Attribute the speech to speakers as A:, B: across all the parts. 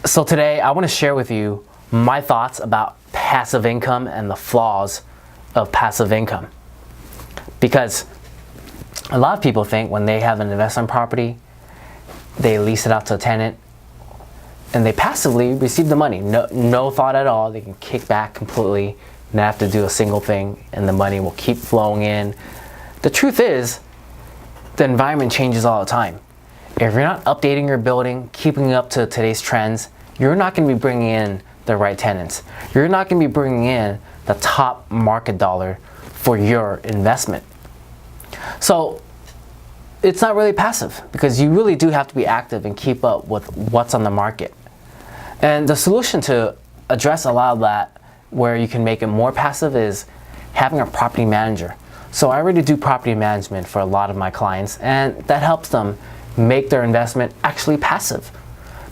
A: So today I want to share with you my thoughts about passive income and the flaws of passive income. Because a lot of people think when they have an investment property, they lease it out to a tenant and they passively receive the money. No thought at all. They can kick back completely, not have to do a single thing, and the money will keep flowing in. The truth is, the environment changes all the time. If you're not updating your building, keeping up to today's trends, you're not going to be bringing in the right tenants. You're not going to be bringing in the top market dollar for your investment. So it's not really passive, because you really do have to be active and keep up with what's on the market. And the solution to address a lot of that, where you can make it more passive, is having a property manager. So I already do property management for a lot of my clients, and that helps them make their investment actually passive.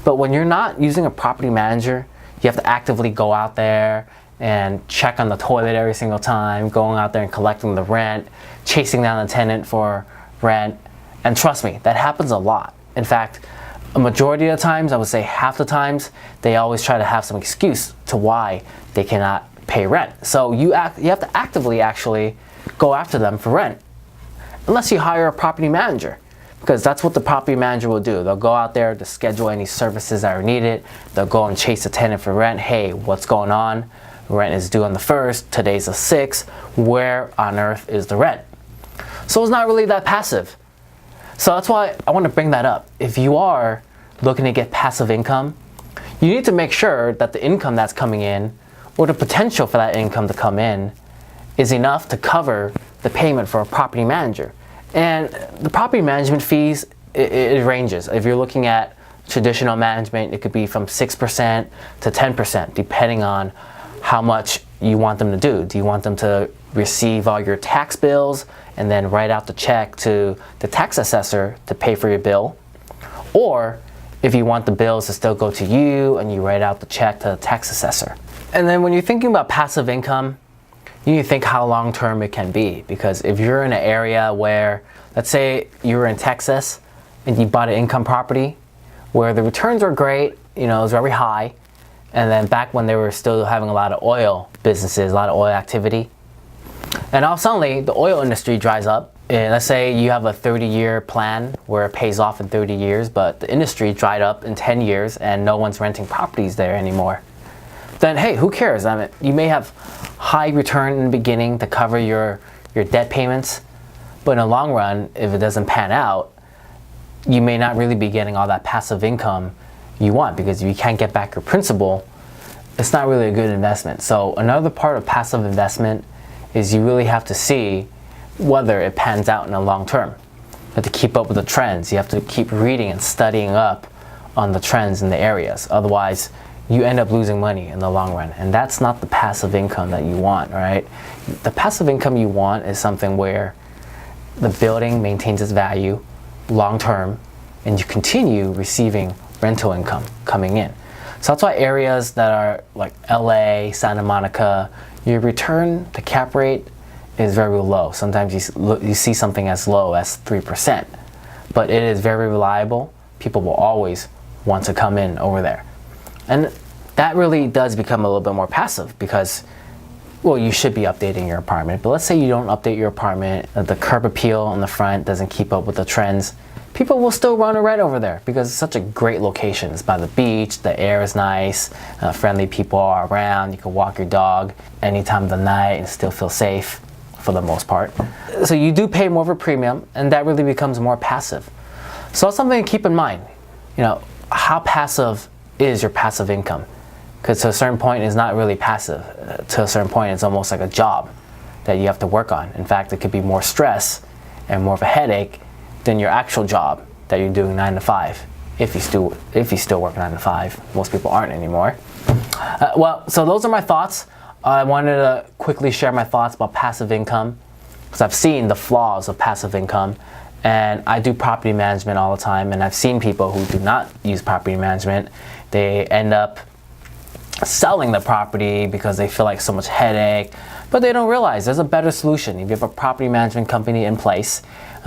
A: But when you're not using a property manager, you have to actively go out there and check on the toilet every single time, going out there and collecting the rent, chasing down the tenant for rent. And trust me, that happens a lot. In fact, a majority of the times, I would say half the times, they always try to have some excuse to why they cannot pay rent. So you have to actively actually go after them for rent, unless you hire a property manager. Because that's what the property manager will do. They'll go out there to schedule any services that are needed. They'll go and chase the tenant for rent. Hey, what's going on? Rent is due on the 1st. Today's the 6th. Where on earth is the rent? So it's not really that passive. So that's why I want to bring that up. If you are looking to get passive income, you need to make sure that the income that's coming in, or the potential for that income to come in, is enough to cover the payment for a property manager. And the property management fees, it ranges. If you're looking at traditional management, it could be from 6% to 10%, depending on how much you want them to do. Do you want them to receive all your tax bills and then write out the check to the tax assessor to pay for your bill? Or if you want the bills to still go to you and you write out the check to the tax assessor. And then when you're thinking about passive income, you need to think how long-term it can be. Because if you're in an area where, let's say you were in Texas and you bought an income property where the returns were great, it was very high, and then back when they were still having a lot of oil businesses, a lot of oil activity, and all suddenly the oil industry dries up. And let's say you have a 30-year plan where it pays off in 30 years, but the industry dried up in 10 years and no one's renting properties there anymore. Then hey, who cares? I mean, you may have high return in the beginning to cover your debt payments, but in the long run, if it doesn't pan out, you may not really be getting all that passive income you want, because if you can't get back your principal, it's not really a good investment. So another part of passive investment is you really have to see whether it pans out in the long term. You have to keep up with the trends. You have to keep reading and studying up on the trends in the areas. Otherwise, you end up losing money in the long run. And that's not the passive income that you want, right? The passive income you want is something where the building maintains its value long term and you continue receiving rental income coming in. So that's why areas that are like LA, Santa Monica, your return to cap rate is very low. Sometimes you see something as low as 3%, but it is very reliable. People will always want to come in over there. And that really does become a little bit more passive, because, well, you should be updating your apartment. But let's say you don't update your apartment, the curb appeal on the front doesn't keep up with the trends. People will still run a rent over there because it's such a great location. It's by the beach, the air is nice, friendly people are around, you can walk your dog any time of the night and still feel safe for the most part. So you do pay more of a premium, and that really becomes more passive. So that's something to keep in mind. How passive is your passive income? Because to a certain point, it's not really passive. To a certain point, it's almost like a job that you have to work on. In fact, it could be more stress and more of a headache than your actual job that you're doing 9 to 5. If you still work 9 to 5, most people aren't anymore. So those are my thoughts. I wanted to quickly share my thoughts about passive income, because I've seen the flaws of passive income, and I do property management all the time, and I've seen people who do not use property management. They end up selling the property because they feel like so much headache, but they don't realize there's a better solution. If you have a property management company in place,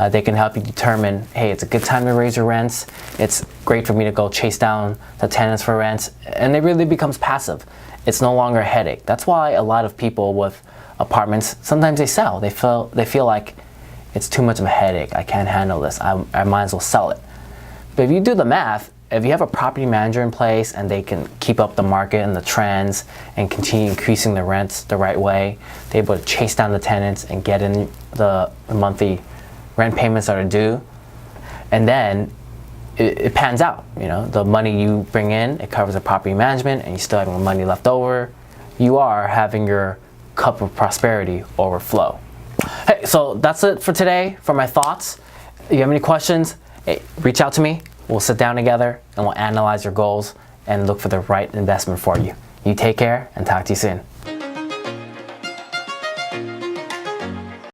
A: they can help you determine, hey, it's a good time to raise your rents. It's great for me to go chase down the tenants for rents, and it really becomes passive. It's no longer a headache. That's why a lot of people with apartments, sometimes they sell. They feel like it's too much of a headache. I can't handle this. I might as well sell it. But if you do the math, if you have a property manager in place and they can keep up the market and the trends and continue increasing the rents the right way, they're able to chase down the tenants and get in the monthly rent payments that are due, and then it pans out. You know, the money you bring in, it covers the property management, and you still have more money left over. You are having your cup of prosperity overflow. Hey, so that's it for today, for my thoughts. If you have any questions, hey, reach out to me. We'll sit down together and we'll analyze your goals and look for the right investment for you. You take care and talk to you soon.